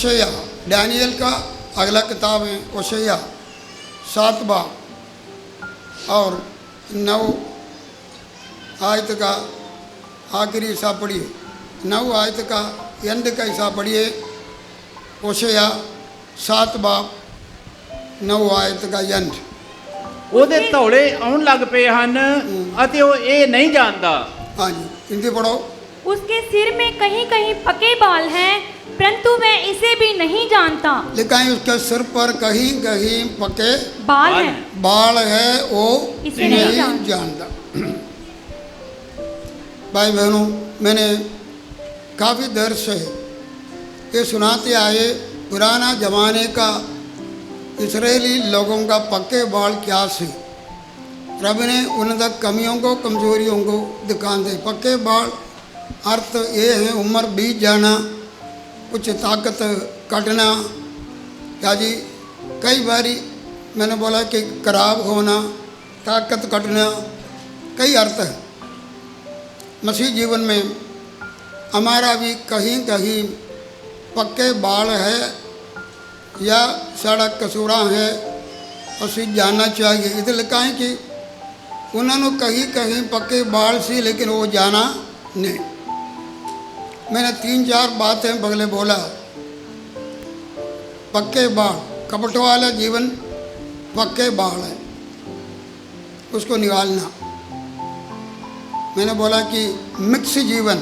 ओशैया, Daniel का अगला किताब है ओशैया 7 बाब और 9 आयत का आखिरी हिस्सा पढ़िए, 9 आयत का एंड का हिस्सा पढ़िए। ओशैया 7 बाब 9 आयत का एंड। ਉਹਦੇ ਧੌਲੇ ਆਉਣ ਲੱਗ ਪਏ ਹਨ ਅਤੇ ਉਹ ਇਹ ਨਹੀਂ ਜਾਣਦਾ। हाँ जी, हिंदी पढ़ो। उसके सिर में कहीं कहीं पके बाल हैं, परंतु मैं इसे भी नहीं जानता। लिखा है उसके सिर पर कहीं कहीं पके बाल हैं, बाल है, वो इसे नहीं नहीं जानता। भाई बहनों, मैंने काफ़ी देर से ये सुनाते आए पुराना ज़माने का इस्राएली लोगों का पक्के बाल क्या से रब ने उन तक कमियों को कमजोरियों को दिखाते। पक्के बाल अर्थ ये है उम्र बीत जाना, कुछ ताकत कटना, क्या जी कई बारी मैंने बोला कि खराब होना, ताकत कटना, कई अर्थ है। मसीह जीवन में हमारा भी कहीं कहीं पक्के बाल है या सड़क कसूरा है, उसे जानना चाहिए। इधर लिखा है कि उन्होंने कहीं कहीं पक्के बाल सी, लेकिन वो जाना नहीं। मैंने 3-4 बातें पहले बोला। पक्के बाल, कपट वाला जीवन पक्के बाल है, उसको निकालना। मैंने बोला कि मिक्स जीवन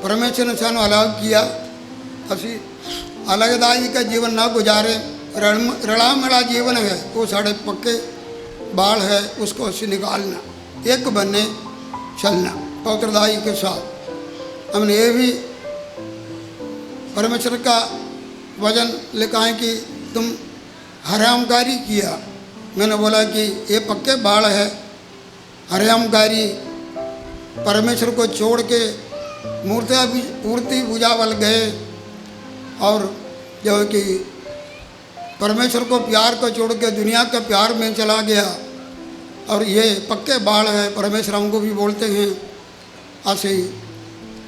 परमेश्वर ने सानू अलग किया, असी अलगदाई का जीवन ना गुजारे। रला मिला जीवन है वो साढ़े पक्के बाल है, उसको असी निकालना, एक बनने चलना पवित्रदाई के साथ। हमने ये भी परमेश्वर का वचन लिखा है कि तुम हरामकारी किया। मैंने बोला कि ये पक्के बाल है, हरामकारी परमेश्वर को छोड़ के मूर्ति पूजा वाल गए और जो है कि परमेश्वर को प्यार को छोड़ के दुनिया के प्यार में चला गया। और ये पक्के बाल है, परमेश्वर हमको भी बोलते हैं ऐसे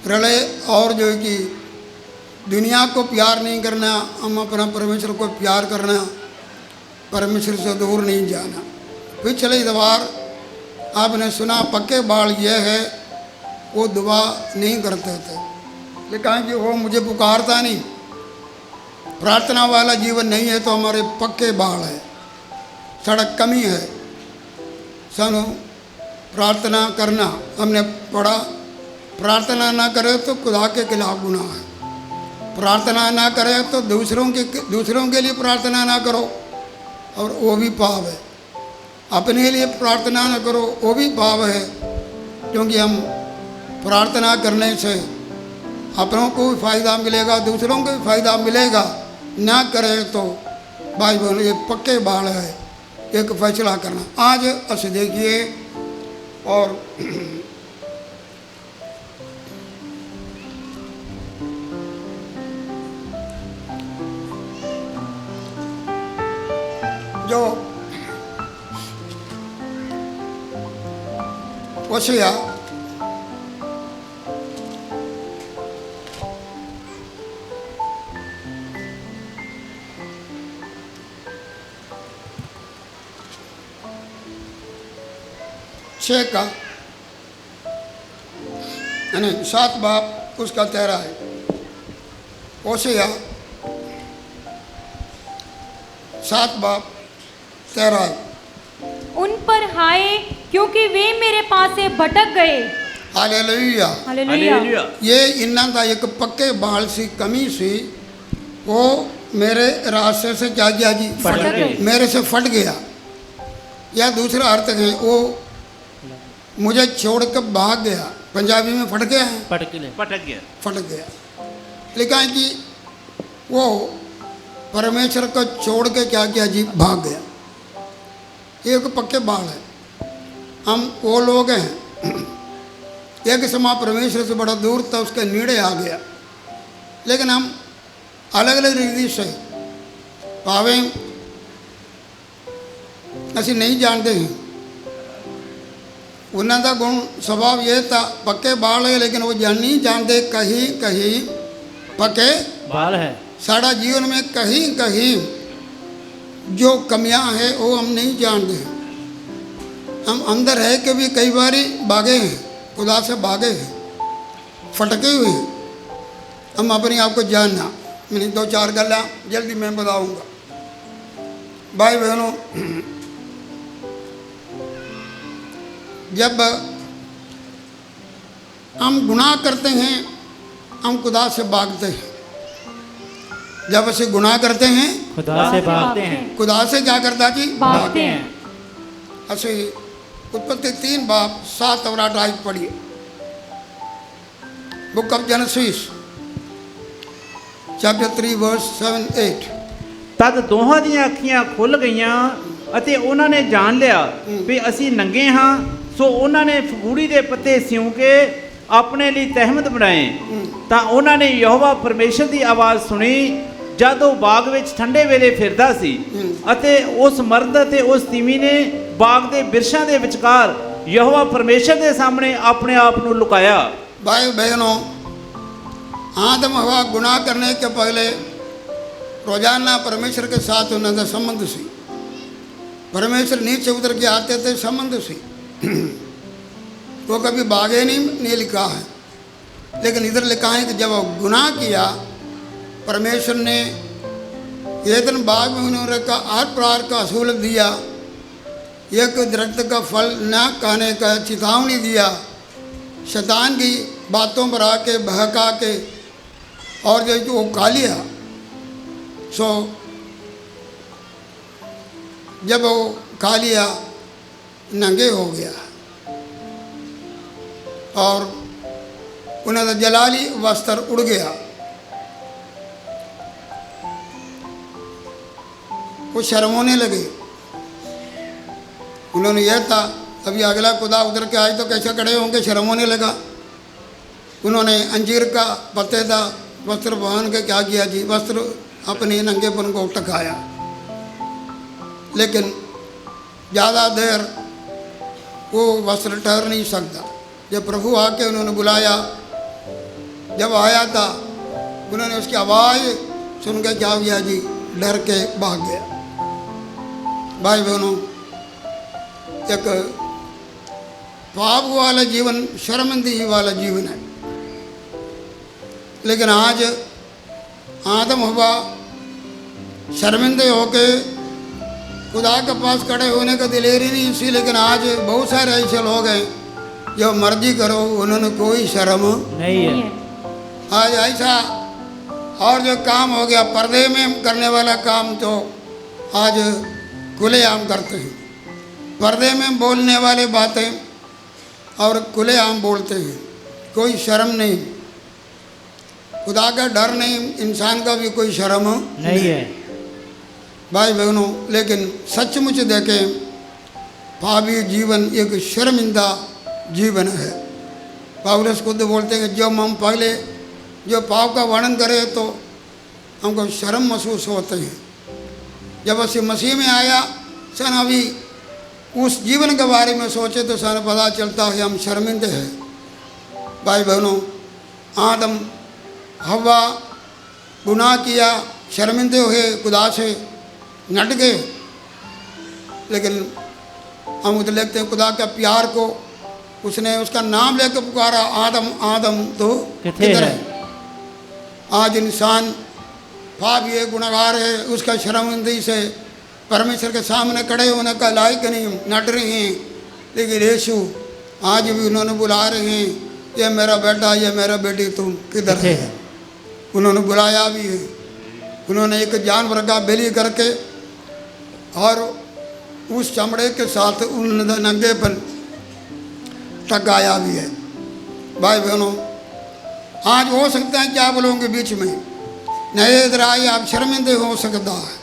रले और जो है कि दुनिया को प्यार नहीं करना, हम अपना परमेश्वर को प्यार करना, परमेश्वर से दूर नहीं जाना। पिछले बार आपने सुना पक्के बाल ये है, वो दुआ नहीं करते थे, लेकिन कि वो मुझे पुकारता नहीं, प्रार्थना वाला जीवन नहीं है, तो हमारे पक्के बाल है, सड़क कमी है। सानू प्रार्थना करना, हमने पढ़ा प्रार्थना ना करे तो खुदा के खिलाफ गुनाह है, प्रार्थना ना करे तो दूसरों के लिए प्रार्थना ना करो और वो भी पाप है, अपने लिए प्रार्थना ना करो वो भी पाप है। क्योंकि हम प्रार्थना करने से अपनों को भी फ़ायदा मिलेगा, दूसरों को भी फ़ायदा मिलेगा। ना करे तो भाई बहनों ये पक्के बाल है, एक फैसला करना। आज अस देखिए और जो ओशैया छः का यानी 7 बाब उसका 13 है। ओशैया 7 बाब 13 है। उन पर हाय, क्योंकि वे मेरे पास से भटक गए। हालेलुया। हालेलुया। ये इन्ना का एक पक्के बाल सी कमी सी, वो मेरे रास्ते से क्या किया जी, फट गए। मेरे से फट गया। या दूसरा अर्थ है वो मुझे छोड़ कर भाग गया, पंजाबी में फट गया है, फट गया। लिखा है कि वो परमेश्वर को छोड़ के क्या किया जी, भाग गया। एक पक्के बाल है, हम वो लोग हैं एक समय परमेश्वर से बड़ा दूर था, उसके नीड़े आ गया, लेकिन हम अलग अलग रीति से पावे ऐसे नहीं जानते हैं। उनका गुण स्वभाव ये था, पक्के बाल है लेकिन वो नहीं जानते कहीं कहीं पक्के बाल है। साड़ा जीवन में कहीं कहीं जो कमियां हैं वो हम नहीं जानते। हम अंदर है कि भी कई बार भागे हैं, खुदा से भागे हैं, फटके हुए हैं। हम अपने आप को जानना, मैंने 2-4 गल्ला जल्दी मैं बताऊंगा। भाई बहनों, जब हम गुनाह करते हैं हम खुदा से भागते हैं। जब ऐसे गुनाह करते हैं खुदा से भागते हैं। खुदा से क्या करता जी? भागते हैं। ऐसे उत्पत्ति 3:7 और 8 पढ़िए। Book of genesis chapter 3:7-8। ਤਦ ਦੋਹਾਂ ਦੀਆਂ ਅੱਖੀਆਂ ਖੁੱਲ ਗਈਆਂ ਅਤੇ ਉਹਨਾਂ ਨੇ ਜਾਣ ਲਿਆ ਵੀ ਅਸੀਂ ਨੰਗੇ ਹਾਂ। ਸੋ ਉਹਨਾਂ ਨੇ ਫਗੂੜੀ ਦੇ ਪੱਤੇ ਸਿਉਂ ਕੇ ਆਪਣੇ ਲਈ ਤਹਿਮਤ ਬਣਾਏ। ਤਾਂ ਉਹਨਾਂ ਨੇ ਯਹੋਵਾ ਪਰਮੇਸ਼ਰ ਦੀ ਆਵਾਜ਼ ਸੁਣੀ ਜਦ ਉਹ ਬਾਗ ਵਿੱਚ ਠੰਡੇ ਵੇਲੇ ਫਿਰਦਾ ਸੀ ਅਤੇ ਉਸ ਮਰਦ ਅਤੇ ਉਸ ਤੀਵੀਂ ਨੇ ਬਾਗ ਦੇ ਬਿਰਛਾਂ ਦੇ ਵਿਚਕਾਰ ਯਹੋਵਾ ਪਰਮੇਸ਼ਰ ਦੇ ਸਾਹਮਣੇ ਆਪਣੇ ਆਪ ਨੂੰ ਲੁਕਾਇਆ। भाई बहनों, आदम हवा गुनाह करने के पहले रोजाना परमेश्वर के साथ उनका संबंध सी। परमेश्वर नीचे उतर के आते थे, संबंध सी। वो कभी भागे नहीं लिखा है, लेकिन इधर लिखा है कि जब वो गुनाह किया परमेश्वर ने एदन बाग में उन्होंने का 8 प्रकार का असूल दिया। एक दरख्त का फल न खाने का चेतावनी दिया, शैतान की बातों पर आके बहका के और जो वो खा लिया। सो जब वो खा लिया नंगे हो गया और उन्हें तो जलाली वस्त्र उड़ गया। वो शर्म होने लगे। उन्होंने यह था अभी अगला खुदा उधर के आए तो कैसे खड़े होंगे, शर्म होने लगा। उन्होंने अंजीर का पत्ते का वस्त्र पहन के क्या किया जी, वस्त्र अपने नंगेपन को टकाया। लेकिन ज़्यादा देर वो वस्त्र ठहर नहीं सकता। जब प्रभु आके उन्होंने बुलाया, जब आया था उन्होंने उसकी आवाज़ सुन के क्या किया जी, डर के भाग गया। भाई बहनों, एक पाप वाला जीवन शर्मिंदगी वाला जीवन है। लेकिन आज आदम हवा शर्मिंदे होके खुदा के पास खड़े होने का दिलेरी नहीं सी। लेकिन आज बहुत सारे ऐसे लोग हैं जो मर्जी करो उन्होंने कोई शर्म नहीं है। आज ऐसा और जो काम हो गया पर्दे में करने वाला काम तो आज खुलेआम करते हैं। पर्दे में बोलने वाले बातें और खुलेआम बोलते हैं, कोई शर्म नहीं। खुदा का डर नहीं, इंसान का भी कोई शर्म नहीं है। भाई बहनों, लेकिन सचमुच देखें पापी जीवन एक शर्मिंदा जीवन है। पौलुस खुद बोलते हैं कि जब हम पहले जो पाप का वर्णन करें तो हमको शर्म महसूस होते हैं। जब ਅਸੀਂ मसीह में आया सन अभी उस जीवन के बारे में सोचे तो सन पता चलता है हम शर्मिंदे हैं। भाई बहनों, आदम हवा गुनाह किया, शर्मिंदे हुए, खुदा से नट गए। लेकिन हम उधर देखते हैं खुदा का प्यार को उसने उसका नाम लेकर पुकारा, आदम आदम तो किधर है। आज इंसान पापी है, गुनहगार है, उसका शर्मिंदगी से परमेश्वर के सामने खड़े होने का लायक नहीं, नट रहे हैं। लेकिन यीशु आज भी उन्होंने बुला रहे हैं, ये मेरा बेटा, ये मेरा बेटी, तुम किधर है। उन्होंने बुलाया भी है। उन्होंने एक जानवर का बलि करके और उस चमड़े के साथ उन नंगेपन टकाया भी है। भाई बहनों, आज हो सकता है कि आप लोगों के बीच में नए इधर आए आप शर्मिंदे हो सकता है।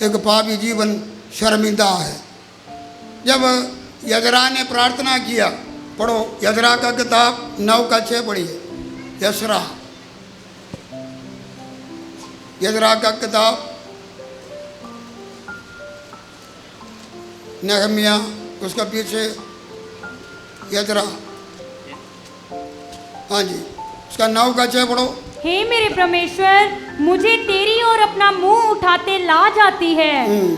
एक पापी जीवन शर्मिंदा है। जब यजरा ने प्रार्थना किया, पढ़ो यजरा का किताब 9:6 पढ़िए। यसरा, यजरा का किताब, नहमिया, उसका पीछे यजरा, हाँ जी, उसका 9:6 पढ़ो। हे मेरे परमेश्वर, मुझे तेरी ओर अपना मुंह उठाते लाज आती है।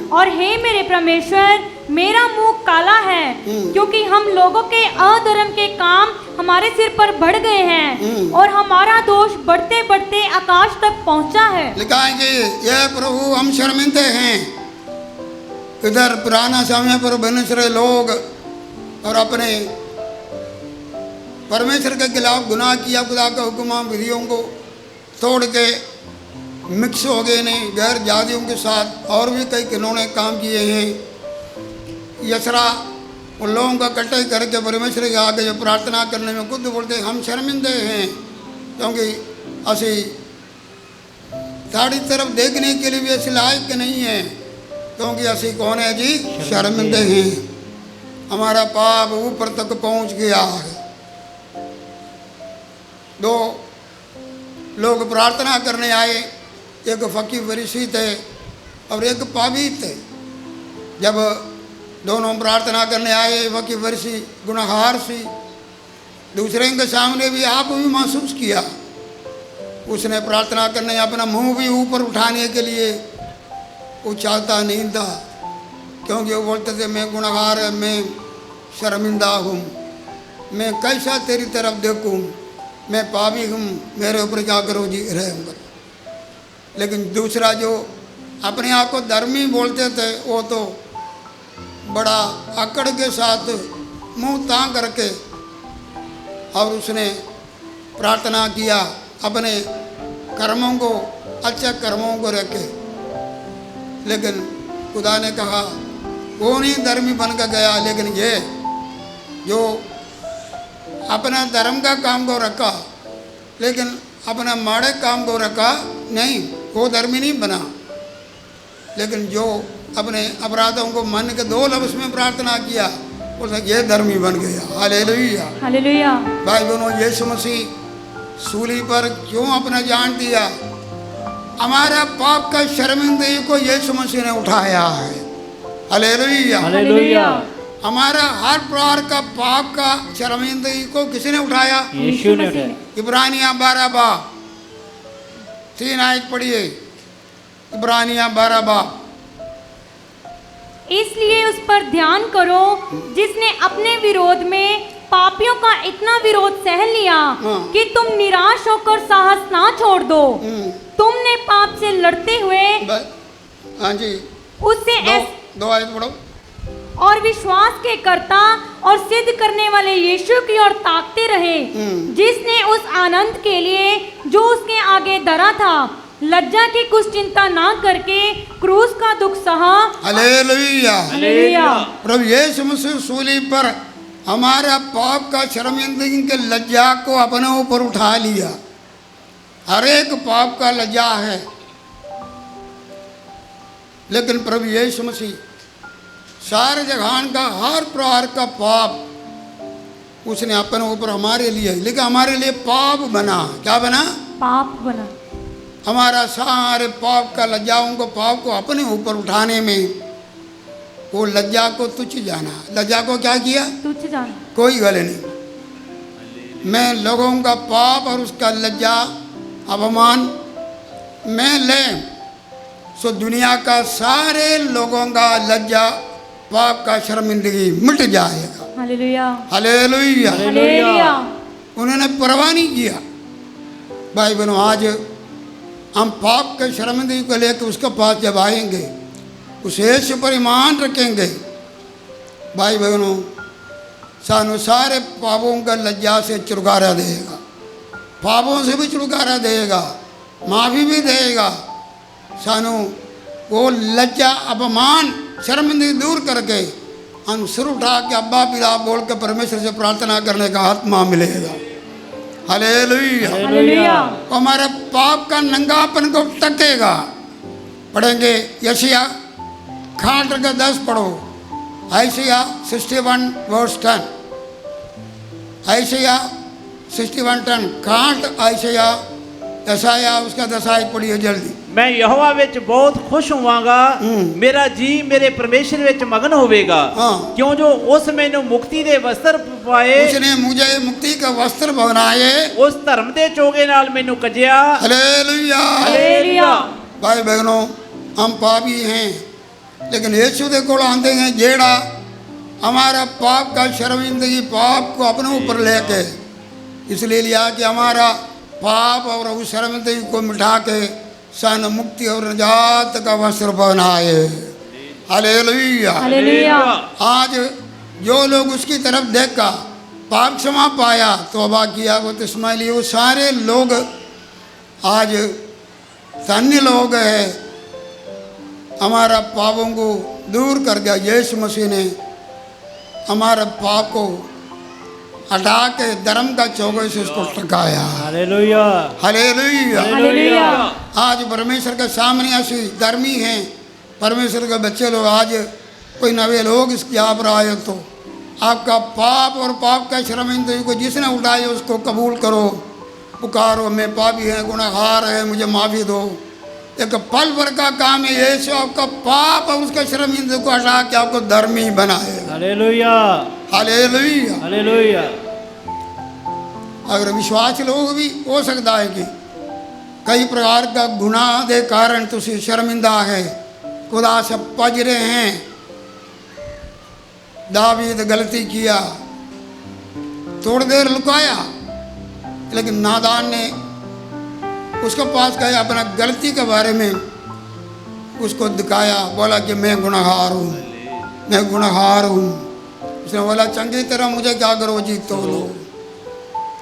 और हे मेरे परमेश्वर, मेरा मुंह काला है, क्योंकि हम लोगों के अधर्म के काम हमारे सिर पर बढ़ गए हैं और हमारा दोष बढ़ते बढ़ते आकाश तक पहुंचा है। लिखा है कि यह प्रभु हम शर्मिंदे हैं। इधर पुराना समय पर बने सारे लोग और अपने परमेश्वर के खिलाफ गुनाह किया, खुदा का हुक्म विधियों को तोड़ के मिक्स हो गए ने गैर जातियों के साथ, और भी कई किन्होंने काम किए हैं। यसरा उन लोगों का कटाई करके परमेश्वर के आगे जो प्रार्थना करने में खुद बोलते हम शर्मिंदे हैं, क्योंकि असी साड़ी तरफ देखने के लिए भी ऐसे लायक नहीं है, क्योंकि असी कौन है जी? शर्मिंदे हैं। हमारा पाप ऊपर तक पहुंच गया है। दो लोग प्रार्थना करने आए, एक फकीर फरीसी थे और एक पापी थे। जब दोनों प्रार्थना करने आए, फकीर फरीसी गुनहगार सी, दूसरे के सामने भी आप भी महसूस किया, उसने प्रार्थना करने अपना मुंह भी ऊपर उठाने के लिए वो चाहता नहीं था, क्योंकि वो बोलते थे मैं गुनहगार है, मैं शर्मिंदा हूँ, मैं कैसा तेरी तरफ देखूँ, मैं पापी हूँ, मेरे ऊपर क्या करो जी रहम। लेकिन दूसरा जो अपने आप को धर्मी बोलते थे, वो तो बड़ा अकड़ के साथ मुंह तां करके और उसने प्रार्थना किया अपने कर्मों को, अच्छे कर्मों को रखे। लेकिन खुदा ने कहा वो नहीं धर्मी बन कर गया, लेकिन ये जो अपना धर्म का काम को रखा लेकिन अपना माड़े काम को रखा नहीं, वो धर्मी नहीं बना। लेकिन जो अपने अपराधों को मन के 2 लफ्ज़ में प्रार्थना किया, बोलता ये धर्मी बन गया। Hallelujah, hallelujah. भाई बहनों, यीशु मसीह सूली पर क्यों अपना जान दिया? हमारा पाप का शर्मिंदगी को यीशु मसीह ने उठाया है। Hallelujah, hallelujah. हमारा हर प्रकार का पाप का शर्मिंदगी को किसने उठाया? यीशु ने उठाया। इब्रानिया 12 3 आयत पढ़िए। इब्रानिया 12 इसलिए उस पर ध्यान करो जिसने अपने विरोध में पापियों का इतना विरोध सह लिया कि तुम निराश होकर साहस ना छोड़ दो। तुमने पाप से लड़ते हुए हाँ जी, उससे 2 आयत पढ़ो। और विश्वास के कर्ता और सिद्ध करने वाले यीशु की ओर ताकते रहे, जिसने उस आनंद के लिए जो उसके आगे धरा था लज्जा की कुछ चिंता ना करके क्रूस का दुख सहा। Hallelujah, hallelujah. प्रभु यीशु मसीह सूली पर हमारा पाप का शर्मिंदगी के लज्जा को अपने ऊपर उठा लिया। हर एक पाप का लज्जा है, लेकिन प्रभु यीशु मसीह सारे जहान का हर प्रकार का पाप उसने अपने ऊपर हमारे लिए, लेकिन हमारे लिए पाप बना। क्या बना? पाप बना। हमारा सारे पाप का लज्जाओं को, पाप को अपने ऊपर उठाने में वो लज्जा को तुच्छ जाना। लज्जा को क्या किया? तुच्छ जाना। कोई गले नहीं। मैं लोगों का पाप और उसका लज्जा अपमान मैं ले, सो दुनिया का सारे लोगों का लज्जा पाप का शर्मिंदगी मिट जाएगा। Hallelujah, hallelujah, hallelujah. उन्होंने परवाह नहीं किया। भाई बहनों, आज हम पाप के शर्मिंदगी को लेकर उसके पास जब आएंगे, उस यीशु पर ईमान रखेंगे, भाई बहनों, सानू सारे पापों का लज्जा से छुटकारा देगा, पापों से भी छुटकारा देगा, माफ़ी भी देगा। सानू वो लज्जा अपमान शर्मिंदगी दूर करके हम सिर उठा के अब्बा पिता बोल के परमेश्वर से प्रार्थना करने का आत्मा मिलेगा। Hallelujah, hallelujah. हमारे पाप का नंगापन को टकेगा। पढ़ेंगे यशायाह खाट के 10 पढ़ो। यशायाह 61 वर्स 10। यशायाह 61 10 खाट यशायाह उसका 10 आयत पढ़िए जल्दी। ਮੈਂ ਯਹੋਵਾ ਵਿੱਚ ਬਹੁਤ ਖੁਸ਼ ਹੋਵਾਂਗਾ ਮੇਰਾ ਜੀ ਮੇਰੇ ਪਰਮੇਸ਼ਰ ਵਿੱਚ ਮਗਨ ਹੋਵੇਗਾ हाँ ਕਿਉਂ ਜੋ ਉਸ ਮੈਨੂੰ ਮੁਕਤੀ ਦੇ ਵਸਤਰ ਪਾਏ उसने मुझे मुक्ति का वस्त्र बनाए। ਉਸ ਧਰਮ ਦੇ ਚੋਗੇ ਨਾਲ ਮੈਨੂੰ ਕੱਜਿਆ हालेलुया। हालेलुया। भाई बहनों, हम पापी हैं, लेकिन यीशु दे कोल आंदे हैं जेड़ा हमारा पाप का शर्मिंदगी पाप को अपने ऊपर लेके, इसलिए लिया कि हमारा पाप और उस शर्मिंदगी को मिटा के सन मुक्ति और निजात का वस्त्र बनाए। हालेलुया। हालेलुया। आज जो लोग उसकी तरफ देखा पाप क्षमा पाया तौबा किया वो इस्माइली वो सारे लोग आज धन्य लोग हैं। हमारा पापों को दूर कर दिया। यीशु मसीह ने हमारे पाप को हटा के धर्म का चौके से उसको टकाया। Hallelujah hallelujah. हालेलुया। आज परमेश्वर के सामने ऐसी धर्मी हैं, परमेश्वर के बच्चे लोग, आज कोई नवे लोग इसके आप आए तो आपका पाप और पाप का शर्मिंदगी को जिसने उठाए उसको कबूल करो, पुकारो, मैं पापी है, गुनहगार है, मुझे माफ़ी दो। एक पल भर का काम है, यीशु आपका पाप और उसका शर्मिंदगी को हटा के आपको धर्मी बनाए। Hallelujah hallelujah. ਹਾਲੇਲੂਇਆ अगर विश्वास लोग भी हो सकता है कि कई प्रकार का गुनाह के कारण तुसी शर्मिंदा है, खुदा से पज रहे हैं। दावीद गलती किया, थोड़ी देर लुकाया, लेकिन नादान ने उसके पास गया, अपना गलती के बारे में उसको दिखाया, बोला कि मैं गुनहगार हूँ, मैं गुनहगार हूँ। उसने बोला चंगी तरह मुझे क्या करो जी, तो लो,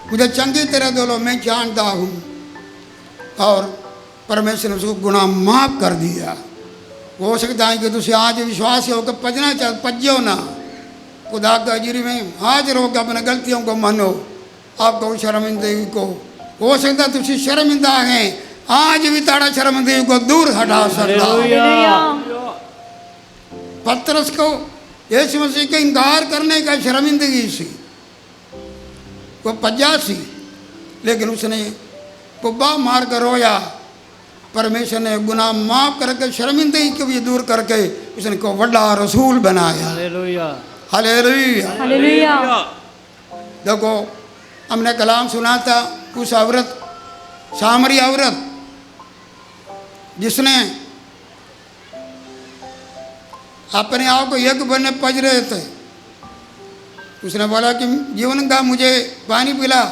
मुझे चंगी तरह दो लो, मैं जानता हूँ। और परमेश्वर ने उसको गुनाह माफ़ कर दिया। हो सकता है कि तुम आज विश्वास होकर पजना चाहते, पजो ना, खुदा का हज़ूरी में हाजिर होकर अपने गलतियों को मानो, आपको शर्मिंदगी को, हो सकता तुम शर्मिंदा हैं, आज भी ताड़ा शर्मिंदगी को दूर हटा सकता। हालेलुया। पतरस को यीशु मसीह का इनकार करने का शर्मिंदगी सी, वो पज्जा सी, लेकिन उसने पुब्बा मार कर रोया। परमेश्वर ने गुनाह माफ़ करके शर्मिंदगी को भी दूर करके उसने को बड़ा रसूल बनाया। Hallelujah hallelujah. हालेलुया। देखो, हमने कलाम सुना था उस औरत, सामरी औरत, जिसने अपने आप को एक बनने पज रहे थे। उसने बोला कि जीवन का मुझे पानी पिला।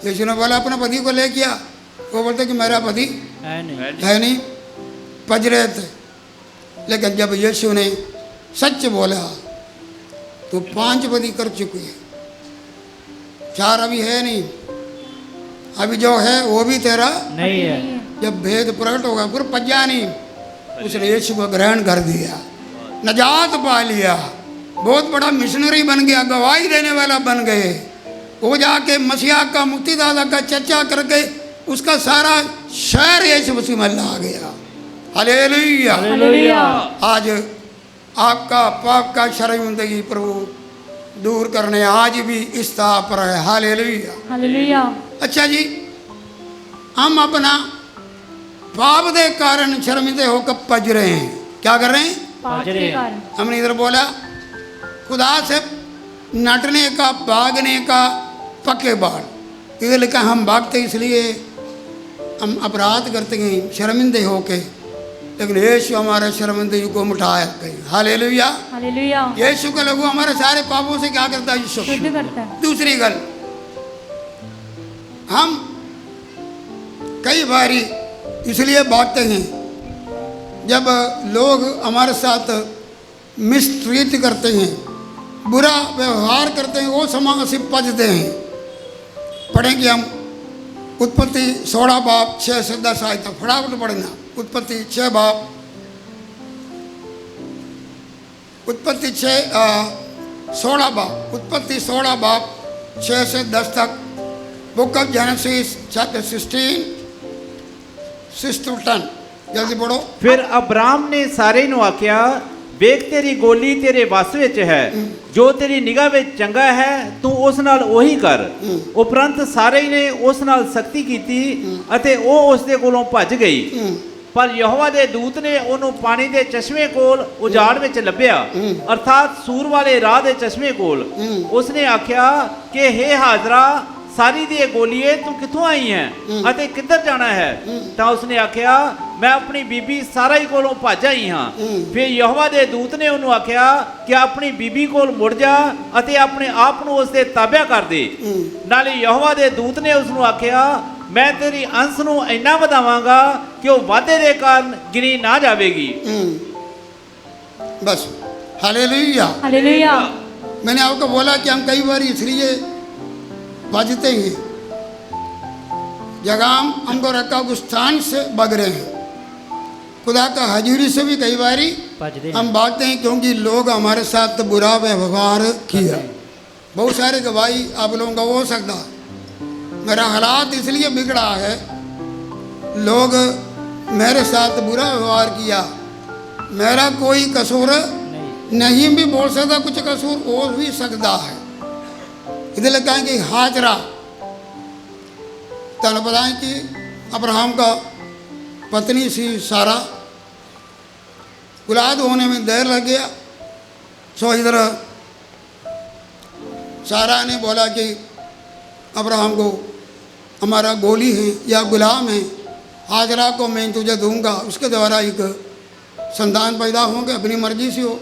यीशु ने बोला अपने पति को ले किया। वो बोलते कि मेरा पति ਹੈ ਨਹੀਂ है नहीं, पज रहे थे। लेकिन जब यीशु ने सच बोला तो 5 पति कर चुके हैं, 4 अभी है नहीं, अभी जो है वो भी तेरा। ਨਹੀਂ ਹੈ जब भेद प्रकट होगा फिर पज्जा नहीं, उसने यीशु को ग्रहण कर दिया, नजात पा लिया, बहुत बड़ा मिशनरी बन गया, गवाही देने वाला बन गए। वो जाके मसीहा का, मुक्तिदाता का चर्चा करके उसका सारा शहर यीशु मसीह में ला गया। हालेलुया। हालेलुया। आज आपका पाप का शर्मिंदगी प्रभु दूर करने आज भी इस स्थान पर है। हालेलुया। हालेलुया। अच्छा जी, हम अपना पाप के कारण शर्मिंदे होकर पज रहे हैं। क्या कर रहे हैं? पाप के कारण। हमने इधर बोला खुदा से नटने का, भागने का पक्के बाल, इधर लिखा हम भागते इसलिए हम अपराध करते हैं शर्मिंदे होके, लेकिन यीशु हमारे शर्मिंदगी को मिटाया गई। हालेलुया। हालेलुया। यीशु का लहू हमारे सारे पापों से क्या करता है? यीशु शुद्ध करता है। दूसरी गल, हम कई बारी इसलिए भागते हैं जब लोग हमारे साथ मिसट्रीट करते हैं, बुरा व्यवहार करते हैं, वो समाज से पजते हैं। पढ़ेंगे हम उत्पत्ति 16 बाब 6 से 10 आए तक, फटाफट पढ़ना। उत्पत्ति 6 बाब, उत्पत्ति 16 बाब, उत्पत्ति 16 बाब 6 से 10 तक। Book of genesis chapter 16 6 to 10, जल्दी पढ़ो। ਫਿਰ ਅਬਰਾਮ ਨੇ ਸਾਰੇ ਨੂੰ ਆਖਿਆ ਵੇਖ ਤੇਰੀ ਗੋਲੀ ਤੇਰੇ ਵੱਸ ਵਿੱਚ ਹੈ, ਜੋ ਤੇਰੀ ਨਿਗਾਹ ਵਿੱਚ ਚੰਗਾ ਹੈ ਤੂੰ ਉਸ ਨਾਲ ਉਹੀ ਕਰ। ਉਪਰੰਤ ਸਾਰੇ ਨੇ ਉਸ ਨਾਲ ਸਖਤੀ ਕੀਤੀ ਅਤੇ ਉਹ ਉਸ ਦੇ ਕੋਲੋਂ ਭੱਜ ਗਈ। ਪਰ ਯਹੋਵਾ ਦੇ ਦੂਤ ਨੇ ਉਹਨੂੰ ਪਾਣੀ ਦੇ ਚਸ਼ਮੇ ਕੋਲ ਉਜਾੜ ਵਿੱਚ ਲੱਭਿਆ, ਅਰਥਾਤ ਸੂਰ ਵਾਲੇ ਰਾਹ ਦੇ ਚਸ਼ਮੇ ਕੋਲ। ਉਸਨੇ ਆਖਿਆ ਕਿ ਹੇ ਹਾਜ਼ਰਾ ਸਾਰੀ ਦੀ ਗੋਲੀਏ ਤੂੰ ਕਿੱਥੋਂ ਆਈ ਹੈ ਅਤੇ ਕਿੱਧਰ ਜਾਣਾ ਹੈ? ਤਾਂ ਉਸਨੇ ਆਖਿਆ ਮੈਂ ਆਪਣੀ ਬੀਬੀ ਸਾਰਾਈ ਕੋਲੋਂ ਭੱਜ ਆਈ ਹਾਂ। ਫਿਰ ਯਹੋਵਾ ਦੇ ਦੂਤ ਨੇ ਉਹਨੂੰ ਆਖਿਆ ਕਿ ਆਪਣੀ ਬੀਬੀ ਕੋਲ ਮੁੜ ਜਾ ਅਤੇ ਆਪਣੇ ਆਪ ਨੂੰ ਉਸ ਦੇ ਤਾਬਿਆ ਕਰ ਦੇ। ਨਾਲੇ ਯਹੋਵਾ ਦੇ ਦੂਤ ਨੇ ਉਸ ਨੂੰ ਆਖਿਆ ਮੈਂ ਤੇਰੀ ਅੰਸ਼ ਨੂੰ ਇੰਨਾ ਵਧਾਵਾਂਗਾ ਕਿ ਉਹ ਵਾਧੇ ਦੇ ਕਾਰਨ ਗਿਣੀ ਨਾ ਜਾਵੇਗੀ। बस हालेलुया। हालेलुया। मैंने आपको बोला कि हम कई बार इसलिए बजते हैं, जगह हमको रखा उस स्थान से भाग रहे हैं। खुदा का हजूरी से भी कई बारी हम भागते हैं क्योंकि लोग हमारे साथ बुरा व्यवहार किया। बहुत सारे गवाही आप लोगों का हो सकता है मेरा हालात इसलिए बिगड़ा है, लोग मेरे साथ बुरा व्यवहार किया, मेरा कोई कसूर नहीं भी बोल सकता, कुछ कसूर हो भी सकता है। इसलिए कहें कि हाजरा तन बताएं कि अब्राहम का पत्नी सी सारा औलाद होने में देर लग गया। सो इधर सारा ने बोला कि अब्राहम को हमारा गोली है या गुलाम है, हाजरा को मैं तुझे दूंगा, उसके द्वारा एक संतान पैदा होंगे अपनी मर्जी से हो।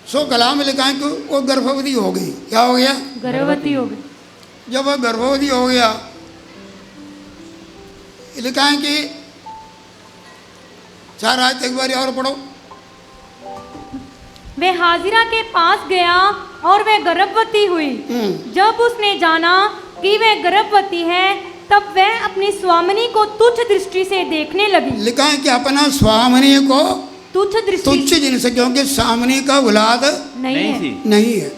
सो कलाम में लिखा है कि वो गर्भवती हो गई। क्या हो गया? गर्भवती हो गई। जब वह गर्भवती हो गया लिखा है कि 4 आयत एक बार और पढ़ो। वे हाजिरा के पास गया और वह गर्भवती हुई। जब उसने जाना कि वह गर्भवती है तब वह अपनी स्वामिनी को तुच्छ दृष्टि से देखने लगी। लिखा है कि अपना स्वामिनी को तुच्छ दृष्टि, तुच्छ जिनसे, क्योंकि सामने का औलाद नहीं है। नहीं है।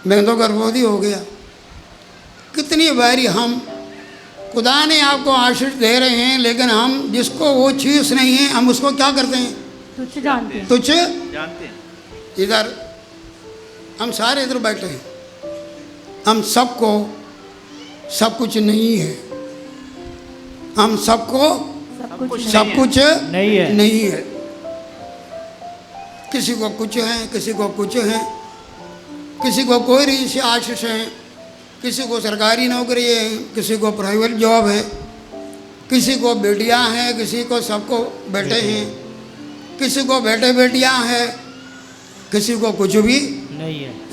मैं तो गर्भवती हो गया। कितनी बारी हम खुदा ने आपको आशीष दे रहे हैं लेकिन हम जिसको वो चीज़ नहीं है हम उसको क्या करते हैं? तुच्छ जानते हैं। तुच्छ जानते हैं। इधर हम सारे इधर बैठे हैं, हम सबको सब कुछ नहीं है, हम सबको सब कुछ नहीं है। किसी को कुछ है, किसी को कुछ है, किसी को कोई रीति से आशीष है, किसी को सरकारी नौकरी है, किसी को प्राइवेट जॉब है, किसी को बेटियां हैं, किसी को सबको बेटे हैं, किसी को बेटे बेटियां हैं, किसी को कुछ भी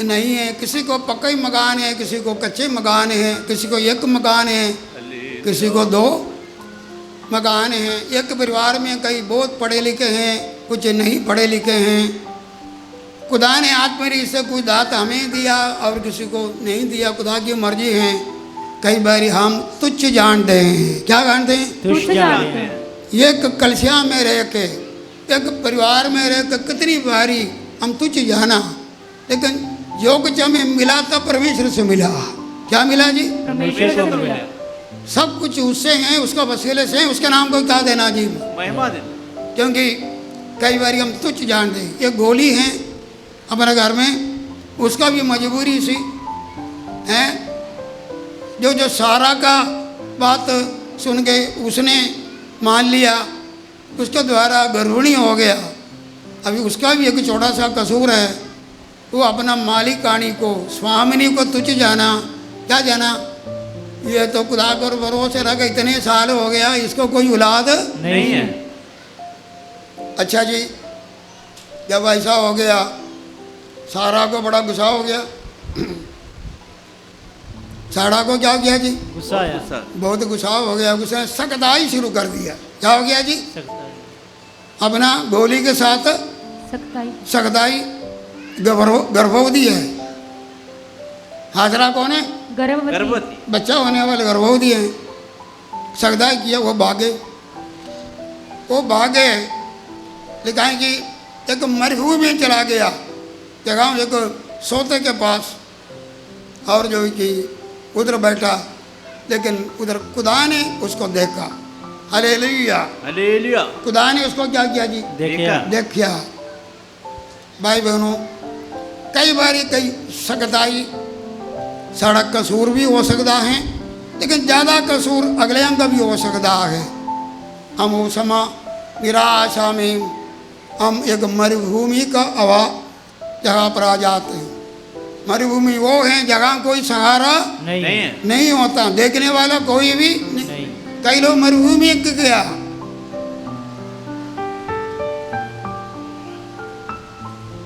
नहीं है। किसी को पक्के मकान है, किसी को कच्चे मकान है, किसी को एक मकान है, किसी को 2 मकान हैं। एक परिवार में कई बहुत पढ़े लिखे हैं, कुछ नहीं पढ़े लिखे हैं। खुदा ने आत्मरीति से कुछ दात हमें दिया और किसी को नहीं दिया, खुदा की मर्जी है। कई बार हम तुच्छ जानते हैं। क्या जानते हैं? तुच्छ जानते हैं। एक कलसिया में रह के, एक परिवार में रह के कितनी बारी हम तुच्छ जाना, लेकिन जो कुछ हमें मिला था परमेश्वर से मिला। क्या मिला जी? परमेश्वर से मिला। सब कुछ उससे हैं, उसका वसीले से है, उसके नाम को क्या देना जी? महिमा देना। क्योंकि कई बार हम तुच्छ जानते हैं। ये गोली है अपने घर में, उसका भी मजबूरी सी है। जो सारा का बात सुन के उसने मान लिया, उसके द्वारा गर्भिणी हो गया। अभी उसका भी एक छोटा सा कसूर है, वो अपना मालिकानी को, स्वामिनी को तुच्छ जाना। क्या जाना? ये तो खुदा पर भरोसे रख इतने साल हो गया, इसको कोई औलाद नहीं है। अच्छा जी, जब ऐसा हो गया सारा को बड़ा गुस्सा हो गया। सारा को क्या किया जी? गुस्सा आया। बहुत गुस्सा हो गया। गुस्सा ने सकदाई शुरू कर दिया। क्या हो गया जी? अपना गोली के साथ सकदाई। गर्भवती है। हाजरा कौन है? गर्भवती। बच्चा होने वाले गर्भवती है। सकदाई किया, वो भागे। लिखा है कि एक मरुभूमि में चला गया, जगह एक सोते के पास, और जो कि उधर बैठा। लेकिन उधर खुदा ने उसको देखा। हालेलुया। हालेलुया। खुदा ने उसको क्या किया जी? देखा। देखा। भाई बहनों, कई बार कई सख्ताई साड़ा कसूर भी हो सकता है, लेकिन ज़्यादा कसूर अगले का भी हो सकता है। हम उस समय निराशा में हम एक मरुभूमि का जगह पर आ जाते हैं। मरुभूमि वो है जगह कोई सहारा नहीं होता, देखने वाला कोई भी नहीं। कई लोग मरुभूमि गया,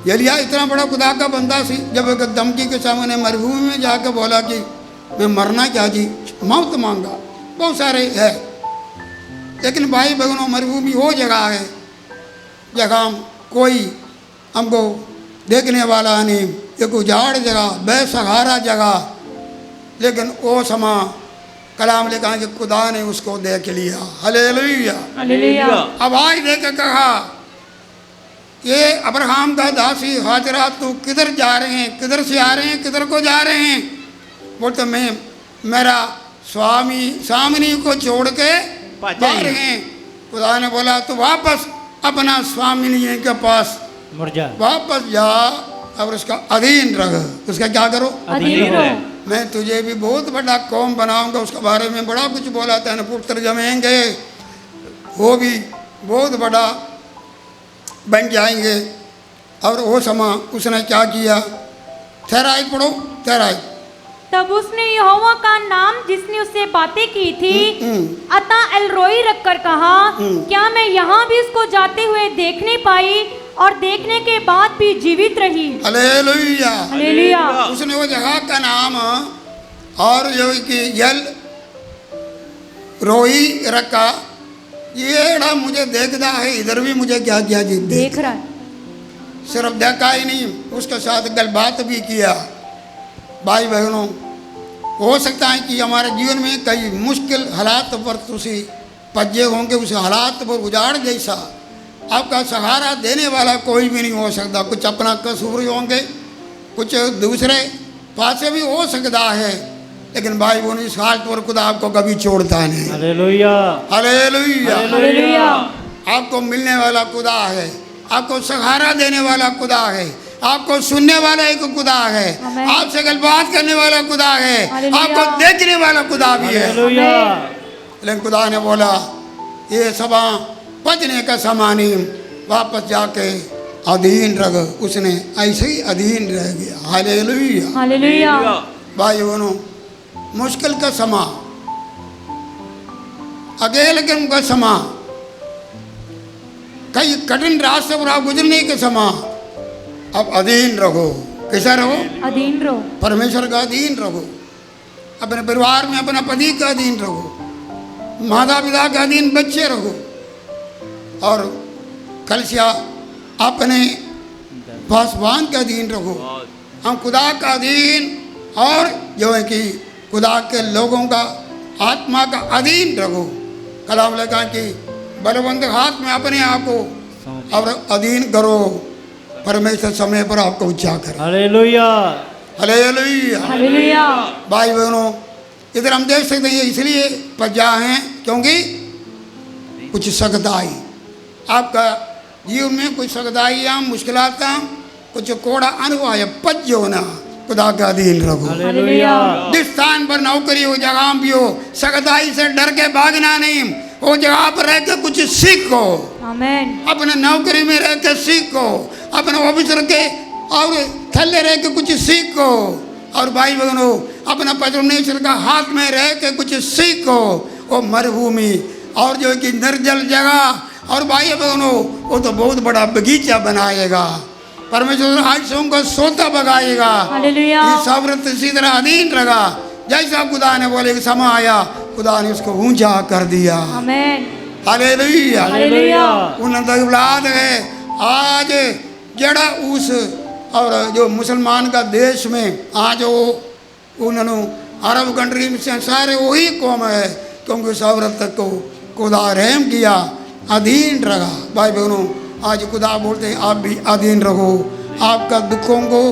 एलिया इतना बड़ा खुदा का बंदा सी, जब एक धमकी के सामने मरुभूमि में जाकर बोला कि मैं मरना क्या जी, मौत मांगा। बहुत सारे है, लेकिन भाई बहनों मरुभूमि वो जगह है जगह कोई हमको देखने वाला नहीं, एक उजाड़ जगह, बेसहारा जगह। लेकिन वो समा कलाम लिखा कि खुदा ने उसको देख लिया। हालेलुया। हालेलुया। आवाज देकर कहा, ये अब्राहम का दासी हाजरा, तू किधर जा रहे हैं, किधर से आ रहे हैं, किधर को जा रहे हैं? बोलते मैं मेरा स्वामी को छोड़ के जा रहे हैं। खुदा ने बोला तू वापस अपना स्वामी के पास मुड़ जा, वापस जा और उसका अधीन रह। उसका क्या करो? अधीन रहो। मैं तुझे भी बहुत बड़ा कौम बनाऊंगा। उसके बारे में बड़ा कुछ बोला था ना, पुत्र जमेंगे, वो भी बहुत बड़ा बन जाएंगे। और वो समय उसने क्या किया? ठहराई पढ़ो, ठहराई। तब उसने यहोवा का नाम जिसने उससे बातें की थी अता एलरोई रखकर कहा, क्या मैं यहाँ भी उसको जाते हुए देखने पाई और देखने के बाद भी जीवित रही। हालेलुया। हालेलुया। उसने वो जगह का नाम और जो कि यल रोई रखा। ये मुझे देखता है, इधर भी मुझे क्या किया जी? देख रहा है। सिर्फ देखा ही नहीं, उसके साथ गलबात भी किया। भाई बहनों, हो सकता है कि हमारे जीवन में कई मुश्किल हालात पर तुसी पज्जे होंगे, उस हालात पर उजाड़ जैसा आपका सहारा देने वाला कोई भी नहीं हो सकता। कुछ अपना कसूर होंगे, कुछ दूसरे पासे भी हो सकता है, लेकिन भाई बहनों इस हालत पर खुदा आपको कभी छोड़ता नहीं। हालेलुया। हालेलुया। हालेलुया। आपको मिलने वाला खुदा है, आपको सहारा देने वाला खुदा है, आपको सुनने वाला एक खुदा है, आपसे गलबात करने वाला खुदा है, आपको देखने वाला खुदा भी है। लेकिन खुदा ने बोला ये सभा पजने का समान ही वापस जाके अधीन रह। उसने ऐसे ही अधीन रह गया। हालेलुया। हालेलुया। भाई बहनों, मुश्किल का समा, अकेले का समा, कई कठिन रास्ते पर आप गुजरने के समा अब अधीन रहो। कैसा रहो? अधीन रहो। परमेश्वर का अधीन रहो। अपने परिवार में अपना पति का अधीन रहो, माता पिता का अधीन बच्चे रहो, और कलसिया अपने पासवान का अधीन रहो। हम खुदा का अधीन और जो है कि खुदा के लोगों का आत्मा का अधीन रहो। कलाम लगा कि बलवंत हाथ में अपने आप को और अधीन करो, परमेश्वर समय पर आपको ऊंचा करे। हालेलुया। हालेलुया। हालेलुया। भाई बहनों, इधर हम देख सकते हैं इसलिए पजा हैं क्योंकि कुछ सख्ताई आपका जीवन में, कुछ सख्ताइयाँ मुश्किलात कुछ कोड़ा अनुभव है, पज्जो ना खुदा का अधीन रखो। हालेलुया। जिस स्थान पर नौकरी हो, जगह भी हो, सख्ताई से डर के भागना नहीं, वो जगह पर रह के कुछ सीखो। आमीन। अपने नौकरी में रह के सीखो, अपने ऑफिसर के और थल्ले रह के कुछ सीखो। और भाई बहनों, अपना परमेश्वर का हाथ में रह के कुछ सीखो। वो मरुभूमि और जो कि निर्जल जगह, और भाई बहनों वो तो बहुत बड़ा बगीचा बनाएगा। परमेश्वर आयसों को सोता बगाएगा। हालेलुया। ये सब इसी तरह अधीन रहा। जैसा खुदा ने बोले कि समय आया, खुदा ने उसको ऊंचा कर दिया। आमीन। हालेलुया। हालेलुया। उन्नत औलाद है आज जड़ा उस और जो मुसलमान का देश में आज वो उन्होंने अरब कंट्री में से सारे वही कौम है, क्योंकि उस औरत को खुदा रहम किया, अधीन रहा। भाई बहनों, आज खुदा बोलते हैं आप भी अधीन रहो। आपका दुखों को,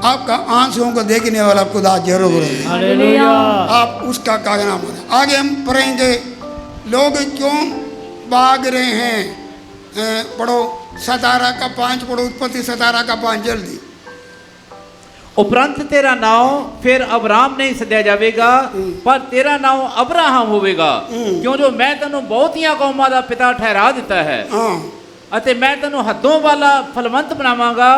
आपका आंसुओं को देखने वाला खुदा जरूर है। हालेलुया। आप उसका कहना माने। आगे हम पढ़ेंगे लोग क्यों भाग रहे हैं? पढ़ो 17:5 पढ़ो, उत्पत्ति 17:5 जल्दी। ਉਪਰੰਤ ਤੇਰਾ ਨਾਮ ਫਿਰ ਅਬਰਾਮ ਨਹੀਂ ਸੱਦਿਆ ਜਾਵੇਗਾ, ਪਰ ਤੇਰਾ ਨਾਮ ਅਬਰਾਹਮ ਹੋਵੇਗਾ, ਕਿਉਂ ਜੋ ਮੈਂ ਤੈਨੂੰ ਬਹੁਤੀਆਂ ਕੌਮਾਂ ਦਾ ਪਿਤਾ ਠਹਿਰਾ ਦਿੱਤਾ ਹੈ। हाँ, ਅਤੇ ਮੈਂ ਤੈਨੂੰ ਹੱਦੋਂ ਵਾਲਾ ਫਲਵੰਤ ਬਣਾਵਾਂਗਾ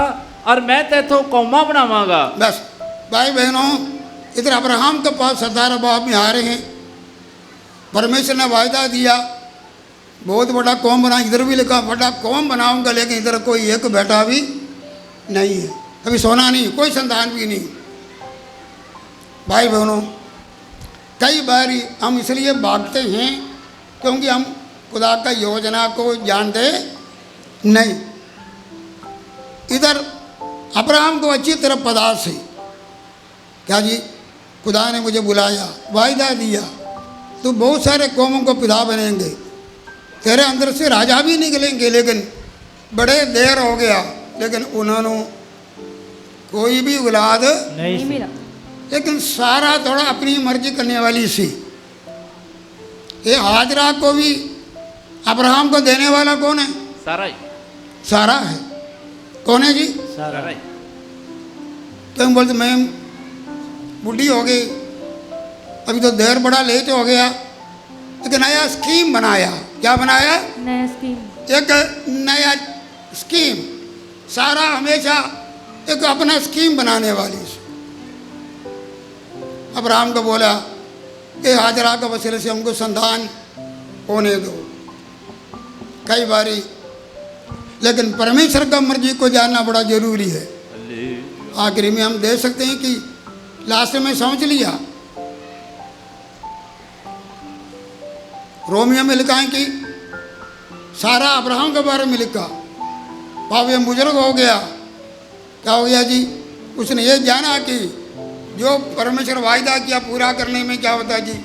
ਔਰ ਮੈਂ ਤੇਥੋਂ ਕੌਮਾਂ ਬਣਾਵਾਂਗਾ। बस भाई बहनों, इधर अब्राहम के पास 17 बाप में आ रहे हैं। परमेश्वर ने वायदा दिया बहुत बड़ा कौम बना, इधर भी लिखा बड़ा कौम बनाऊंगा, लेकिन इधर कोई एक बेटा भी नहीं है, अभी सोना नहीं, कोई संतान भी नहीं। भाई बहनों, कई बार हम इसलिए भागते हैं क्योंकि हम खुदा का योजना को जानते नहीं। इधर अब्राहम को अच्छी तरह पता से, क्या जी, खुदा ने मुझे बुलाया, वायदा दिया, तो बहुत सारे कौमों को पिता बनेंगे, तेरे अंदर से राजा भी निकलेंगे, लेकिन बड़े देर हो गया, लेकिन उन्होंने कोई भी औलाद नहीं मिला। लेकिन सारा थोड़ा अपनी मर्जी करने वाली सी। ये हाजरा को भी अब्राहम को देने वाला कौन है? ਸਾਰਾ ਹੀ सारा है। कौन है जी? ਸਾਰਾ ਹੀ क्यों बोलते मैं बूढ़ी हो गई, अभी तो देर बड़ा लेट हो गया, एक नया स्कीम बनाया। क्या बनाया? नया स्कीम। एक नया स्कीम। सारा हमेशा एक अपना स्कीम बनाने वाली। अब्राहम को बोला कि हाजरा के वसीले से हमको संतान होने दो। कई बारी लेकिन परमेश्वर का मर्जी को जानना बड़ा जरूरी है। आखिरी में हम दे सकते हैं कि लास्ट में समझ लिया। रोमियो में लिखा है कि सारा अब्राहम के बारे में लिखा, बाप ये बुजुर्ग हो गया, क्या हो गया जी? उसने ये जाना कि जो परमेश्वर वायदा किया पूरा करने में क्या होता है जी?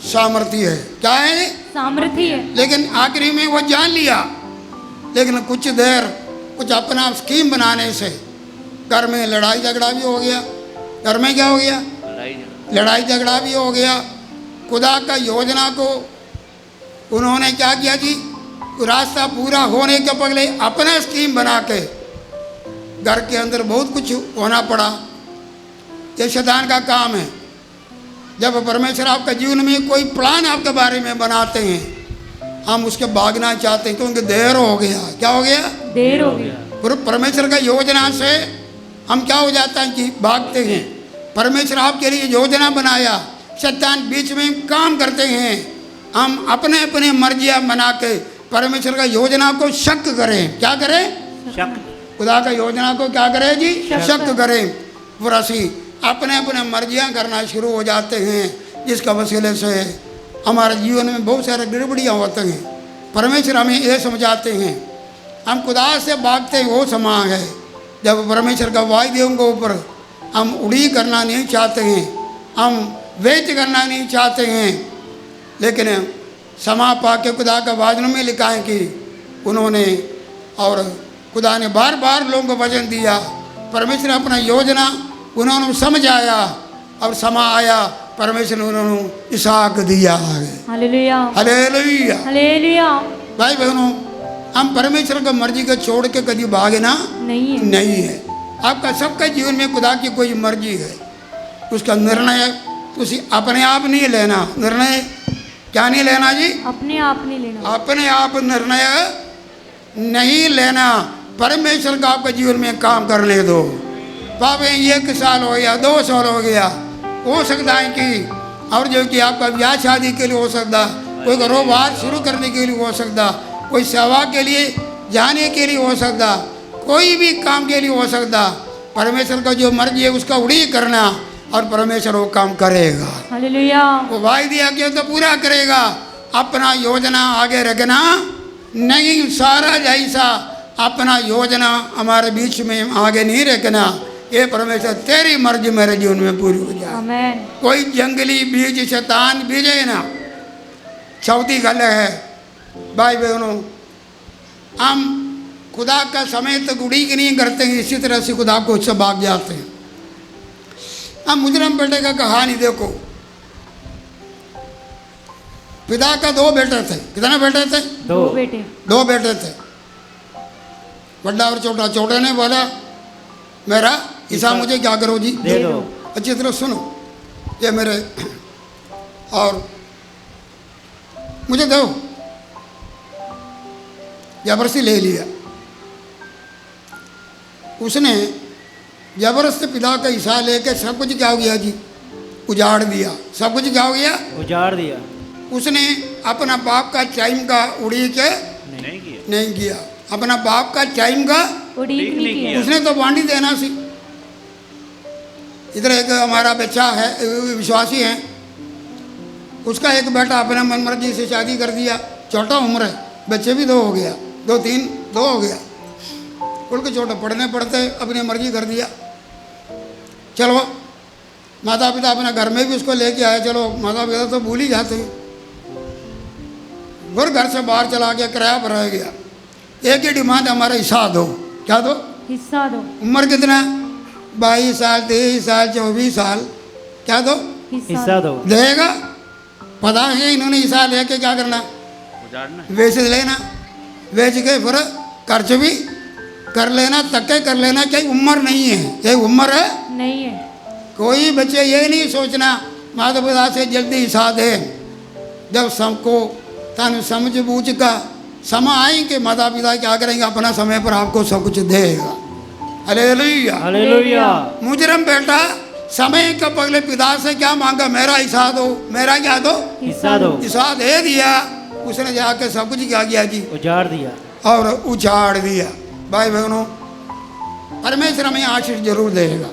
सामर्थ्य है। क्या है? सामर्थ्य है। लेकिन आखिरी में वो जान लिया, लेकिन कुछ देर कुछ अपना स्कीम बनाने से घर में लड़ाई झगड़ा भी हो गया। घर में क्या हो गया? लड़ाई झगड़ा भी हो गया। खुदा का योजना को उन्होंने क्या किया जी? रास्ता पूरा होने के पहले अपना स्कीम बना के घर के अंदर बहुत कुछ होना पड़ा। ये शैतान का काम है। जब परमेश्वर आपका जीवन में कोई प्लान आपके बारे में बनाते हैं, हम उसके भागना चाहते हैं क्योंकि देर हो गया। क्या हो गया? देर हो गया। पर परमेश्वर का योजना से हम क्या हो जाता है कि भागते हैं। परमेश्वर आपके लिए योजना बनाया, शैतान बीच में काम करते हैं। हम अपने अपने मर्जियाँ बना के परमेश्वर का योजना को शक करें। क्या करें? शक। खुदा का योजना को क्या करें जी? शक करें। फिर असी अपने अपने मर्जियाँ करना शुरू हो जाते हैं, जिसका वसीले से हमारे जीवन में बहुत सारे गड़बड़ियाँ होते हैं। परमेश्वर हमें ये समझाते हैं, हम खुदा से भागते वो समय है जब परमेश्वर का वायदे के ऊपर हम उड़ी करना नहीं चाहते हैं, हम वेट करना नहीं चाहते हैं। लेकिन समा पाके खुदा का वचन में लिखा है कि उन्होंने और खुदा ने बार बार लोगों को वचन दिया। परमेश्वर ने अपना योजना उन्होंने समझाया और समा आया, परमेश्वर ने उन्होंने इसहाक दिया। Hallelujah hallelujah hallelujah. भाई बहनों, हम परमेश्वर का मर्जी को छोड़ के कभी भागना नहीं है। आपका सबका जीवन में खुदा की कोई मर्जी है, उसका निर्णय तुसी अपने आप नहीं लेना। निर्णय क्या नहीं लेना जी? अपने आप नहीं लेना। अपने आप निर्णय नहीं लेना। परमेश्वर का आपका जीवन में काम करने दो। बाबे 1 साल हो गया, 2 साल हो गया, हो सकता है कि और जो कि आपका ब्याह शादी के लिए हो सकता, कोई कारोबार शुरू करने के लिए हो सकता, कोई सेवा के लिए जाने के लिए हो सकता, कोई भी काम के लिए हो सकता। परमेश्वर का जो मर्जी है उसका उड़ी करना और परमेश्वर वो काम करेगा। हालेलुया। वो वायदा किया तो पूरा करेगा। अपना योजना आगे रखना नहीं, सारा जैसा अपना योजना हमारे बीच में आगे नहीं रखना। ये परमेश्वर तेरी मर्जी मेरे जीवन में पूरी हो जाए। आमीन। कोई जंगली बीज शैतान बीजे ना। चौथी गल है भाई बहनों, हम खुदा का समय तक उड़ीक नहीं करते हैं, इसी तरह से खुदा को उससे भाग जाते हैं। हम मुजरम बेटे का कहानी देखो, पिता का 2 बेटे थे। कितने बेटे थे? दो बेटे। 2 बेटे थे, बड़ा और छोटा। छोटे ने बोला मेरा हिस्सा मुझे क्या करो जी, दे दो। अच्छी तरह सुनो, ये मेरे और मुझे दो। जबरदस्ती ले लिया उसने। जबरदस्ती पिता का हिस्सा लेके सब कुछ क्या हो गया जी, उजाड़ दिया। सब कुछ क्या हो गया, उजाड़ दिया। उसने अपना बाप का टाइम का उड़ी के नहीं किया। नहीं किया, अपना बाप का टाइम का उड़ीक नहीं किया। उसने तो बांडी देना सी। इधर एक हमारा बच्चा है, विश्वासी है, उसका एक बेटा अपने मन मर्जी से शादी कर दिया। छोटा उम्र है, बच्चे भी 2 हो गया, 2 3 2 हो गया। उनके छोटे पढ़ने पढ़ते अपनी मर्जी कर दिया। चलो माता पिता अपने घर में भी उसको लेके आए। चलो माता पिता तो भूल ही जाते, फिर घर से बाहर चला गया, किराया पर रह गया। एक ही डिमांड, हमारा हिस्सा दो। क्या दो? हिस्सा दो। उम्र कितना? 22 साल 23 साल 24 साल। क्या दो? हिस्सा दो। देगा? पता है इन्होंने हिस्सा लेके क्या करना, उजाड़ना। बेच लेना, बेच के फिर खर्च भी कर लेना, तक्के कर लेना। क्या उम्र नहीं है, क्या उम्र है नहीं है। कोई बच्चे ये नहीं सोचना माता पिता से जल्दी हिस्सा दे। जब सबको तन समझ बूझ का समय आएंगे, माता पिता क्या करेंगे, अपना समय पर आपको सब कुछ देगा। हालेलुया। हालेलुया। मुजरम बेटा समय का पहले पिता से क्या मांगा, मेरा हिस्सा दो, मेरा क्या दो, हिस्सा दो। हिस्सा दे दिया। उसने जाके सब कुछ क्या किया जी, उजाड़ दिया। और उजाड़ दिया। भाई बहनों, परमेश्वर हमें आशीष जरूर देगा।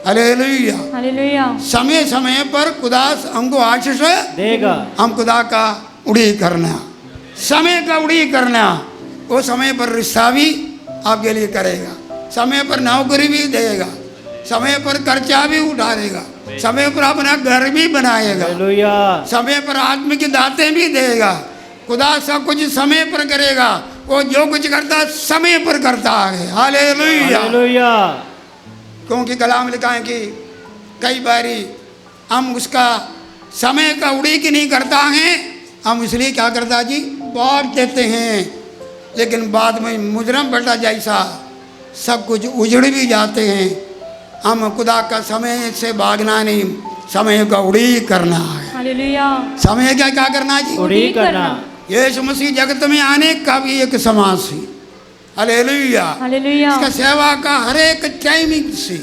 हालेलुया। हालेलुया। समय समय पर खुदा हमको आशीष देगा। हम खुदा का उड़ी करना, समय का उड़ी करना। वो समय पर रिश्ता भी आपके लिए करेगा, समय पर नौकरी भी देगा, समय पर खर्चा भी उठाएगा, समय पर अपना घर भी बनाएगा, हालेलुया। समय पर आदमी की दातें भी देगा। खुदा सब कुछ समय पर करेगा। वो जो कुछ करता समय पर करता है। हालेलुया। हालेलुया। क्योंकि कलाम लिखा है कि कई बारी हम उसका समय का उड़ीक नहीं करता है, हम इसलिए क्या करता जी, बांट देते हैं। लेकिन बाद में मुजरम बेटा जैसा सब कुछ उजड़ भी जाते हैं। हम खुदा का समय से भागना नहीं, समय का उड़ीक करना है। हालेलुया। समय का क्या करना जी, उड़ीक करना। यीशु मसीह जगत में आने का भी एक समाज सी। हालेलुया। हालेलुया। इसका सेवा का हर एक टाइमिंग से,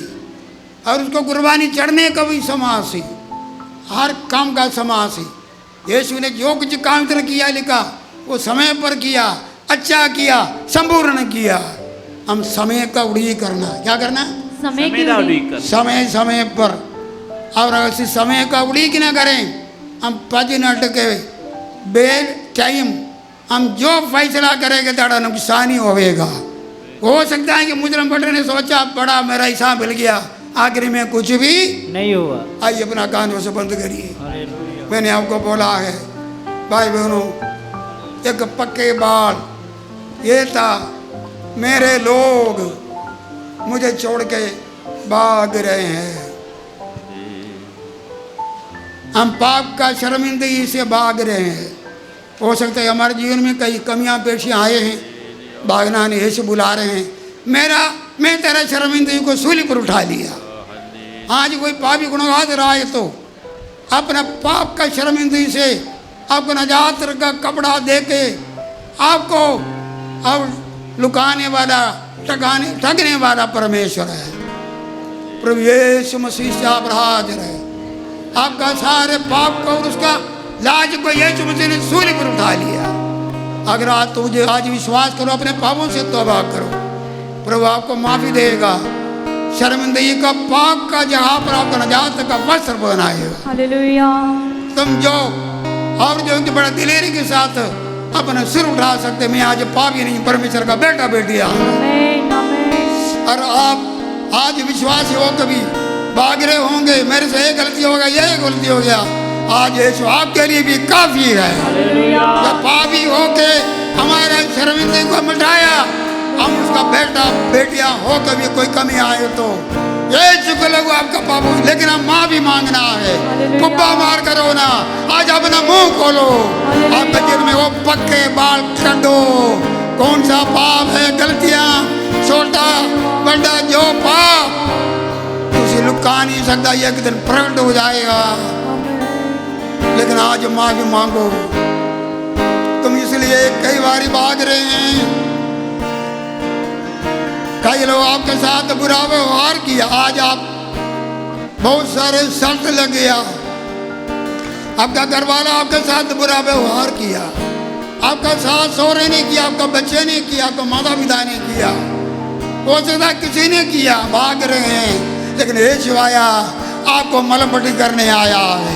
और उसको कुर्बानी चढ़ने का भी समाज से, हर काम का समाज से। यीशु ने जो कुछ काम इतना किया, लिखा वो समय पर किया, अच्छा किया, संपूर्ण किया। हम समय का उड़ी करना, क्या करना, समय की का उड़ीक। उड़ीक करना। समय समय पर। और अगर समय का उड़ीक ना करें, हम 5 मिनट के बेल टाइम हम जो फैसला करेंगे ताड़ा नुकसान ही होगा। हो सकता है कि मुजरम बेटे ने सोचा बड़ा मेरा हिसाब मिल गया, आखिर में कुछ भी नहीं हुआ। आइए अपना कान से बंद करिए। हालेलुया। मैंने आपको बोला है भाई बहनों, एक पक्के बाल ये था, मेरे लोग मुझे छोड़ के भाग रहे हैं। हम पाप का शर्मिंदगी से भाग रहे हैं। हो सकता है हमारे जीवन में कई कमियां पेशियां आए हैं, भागना नहीं, यीशु बुला रहे हैं। मैं तेरा शर्मिंदगी को सूली पर उठा लिया। आज कोई पापी गुनहगार रहा है तो अपना पाप का शर्मिंदगी से आपको नजात का कपड़ा दे के आपको अब लुकाने वाला, ठगने वाला परमेश्वर है। प्रभु यीशु मसीह से आप हाजिर है। आपका सारे पाप को और उसका लाज को यीशु मसीह ने सूली पर उठा लिया। अगर आज तुझे आज विश्वास करो, अपने पापों से तौबा करो, प्रभु आपको माफी देगा। शर्मिंदगी का पाप का जगह पर आपका नजात का वस्त्र बनाएगा। हालेलुया। तुम जो और जो कि बड़ा दिलेरी के साथ अपना सिर उठा सकते, मैं आज पापी नहीं, परमेश्वर का बेटा बेटिया। आमीन, आमीन। और आप आज विश्वासी हो, कभी भाग रहे होंगे मेरे से ये गलती हो गया, ये गलती हो गया, आज यीशु आपके लिए भी काफी है। हालेलुया। जब पापी होके हमारे शर्मिंदगी को मिटाया, हम उसका बेटा बेटिया हो, कभी कोई कमी आए तो ये चुक लगो आपका पाप, लेकिन अब माफी मांगना है। कुब्बा मार करो ना, आज अपना मुंह खोलो। आपके दिल में वो पक्के बाल काटो। कौन सा पाप है, गलतियां, छोटा बड़ा जो पाप तुझे लुका नहीं सकता, ये एक दिन प्रकट हो जाएगा। लेकिन आज माफी मांगो। तुम इसलिए कई बार भाग रहे हैं, कई लोग आपके साथ बुरा व्यवहार किया, आज आप बहुत सारे शर्त लग गया। आपका घरवाला आपके साथ बुरा व्यवहार किया, आपका सास सहुरे ने किया, आपका बच्चे ने किया, आपका माता पिता ने किया, हो सकता किसी ने किया, भाग रहे हैं। लेकिन ये शिवाया आपको मलमपट्टी करने आया है।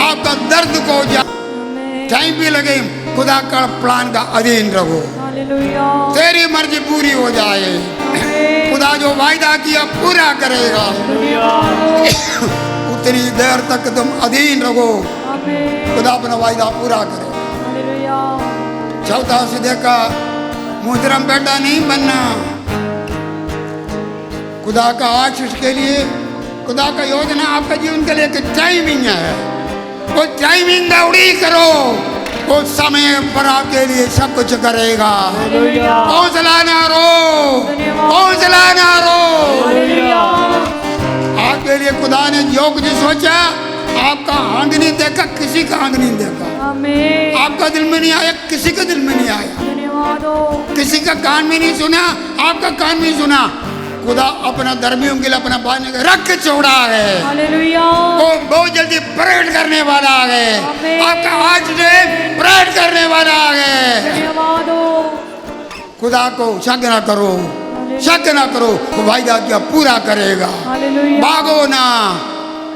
आपका दर्द को टाइम भी लगे, खुदा का प्लान का अधीन रहो। तेरी मर्जी पूरी हो जाए। खुदा जो वायदा किया पूरा करेगा। उतनी देर तक तुम अधीन रहो, खुदा अपना वायदा पूरा करेगा। चौथा से देखा, मुजरम बेटा नहीं बनना। खुदा का आशीष के लिए, खुदा का योजना आपके जीवन के लिए एक टाइमिंग है। वो टाइमिंग का उड़ी करो, वो समय पर आपके लिए सब कुछ करेगा। हौसला ना रो, हौसला ना रो। आपके लिए खुदा ने जो कुछ सोचा, आपका आंग नहीं देखा, किसी का आंग नहीं देखा। आपका दिल में नहीं आया, किसी के दिल में नहीं आया। किसी का कान में नहीं सुना, आपका कान में सुना। खुदा अपना धर्मियों के लिए अपना बांध के रख छोड़ा है। वो बहुत जल्दी प्रकट करने वाला है। आपका आज से प्रकट करने वाला है। खुदा को शक ना करो, शक ना करो, वो वायदा किया पूरा करेगा। भागो ना,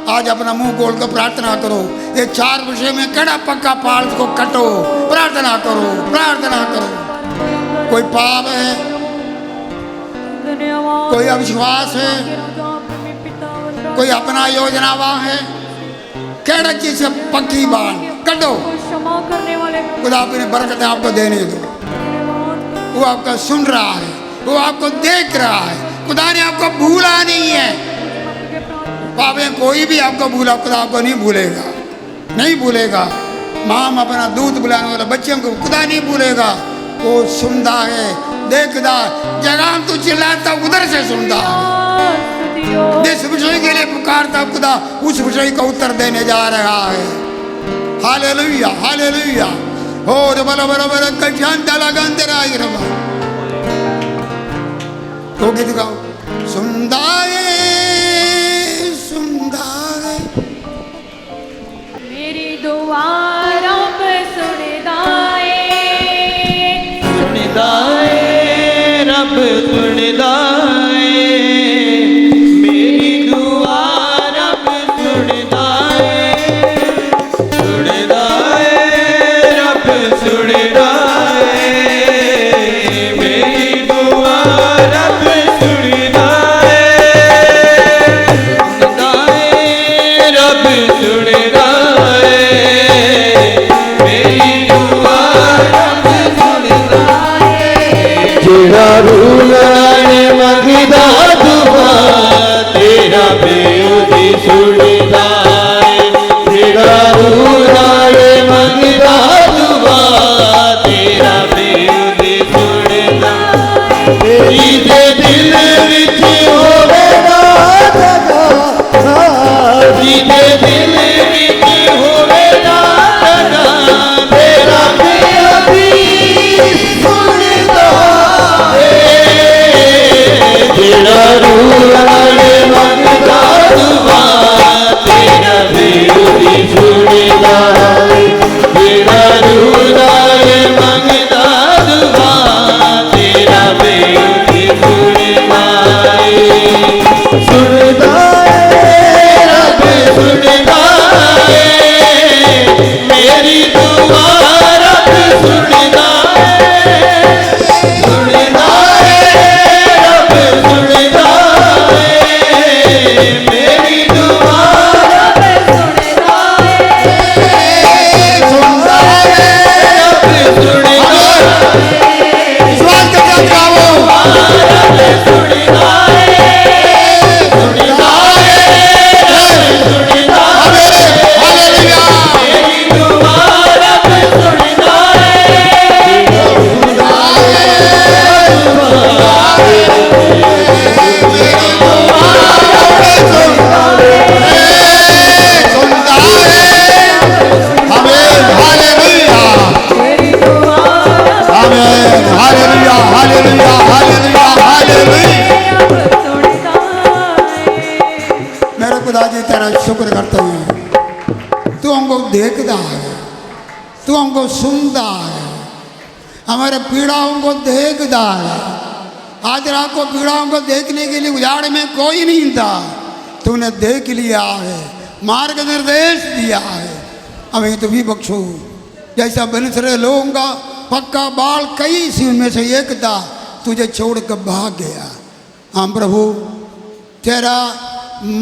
आज अपना मुंह खोल कर प्रार्थना करो। ये 4 विषय में कड़ा पक्का पाल को कटो, प्रार्थना करो, प्रार्थना करो। कोई पाप है, कोई अविश्वास है, कोई अपना योजनावा है, केड़ा चीज से पक्की बात कटो। खुदा अपनी बरकतें आपको देने दो। वो आपका सुन रहा है, वो आपको देख रहा है। खुदा ने आपको भूला नहीं है। पावे कोई भी आपको भूला, खुदा आपको नहीं भूलेगा, नहीं भूलेगा। माँ अपना दूध बुलाने वाला बच्चों को खुदा नहीं भूलेगा। वो सुनता है, देखता, जगह तू चिल्लाता उधर से सुनता है। जिस विषय के लिए पुकारता खुदा, उस विषय का उत्तर देने जा रहा है। Hallelujah, hallelujah. हो बड़ा बड़ा बड़ा कशांता लगा तेरा गिरवा। तो गीत गाओ। सुनदा है, सुनदा है, मेरी दुआ रब सुनदा है, सुनदा है, रब सुनदा है। मेरी दुआ रब सुनदा है, सुनदा है, रब सुनदा है। मेरी दुआ रब सुनदा है, सुनदा है, रब सुनदा है। मेरी दुआ रब सुनदा है। जेड़ा रूलाने मंगदा दुआ, तेरा बेउदी सुनदा है। जेड़ा रूलाने मंगदा दुआ, तेरा बेउदी सुनदा है। तेरी दे दिल विच होवे ना जगह, तेरी दे दिल विच होवे ना जगह, तेरा बेउदी सुनदा है। जेड़ा को सुनता है, हमारे पीड़ाओं को देखता है। आज रात को पीड़ाओं को देखने के लिए उजाड़ में कोई नहीं था, तूने देख लिया है, मार्ग निर्देश दिया है, हमें तो भी बख्शो। जैसा बनसरे लोगों का पक्का बाल कई सी उनमें से एक था, तुझे छोड़ कर भाग गया। हाँ प्रभु, तेरा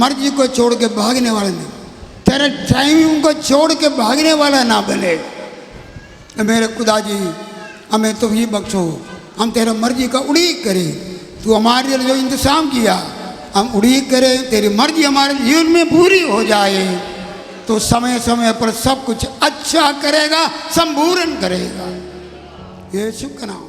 मर्जी को छोड़ के भागने वाला नहीं, तेरे टाइमिंग को छोड़ के भागने वाला ना बने। मेरे खुदा जी, हमें तो भी बख्शो, हम तेरा मर्जी का उड़ीक करें। तू हमारे लिए जो इंतजाम किया हम उड़ीक करें, तेरी मर्जी हमारे जीवन में पूरी हो जाए तो समय समय पर सब कुछ अच्छा करेगा, संपूर्ण करेगा। यीशु का नाम।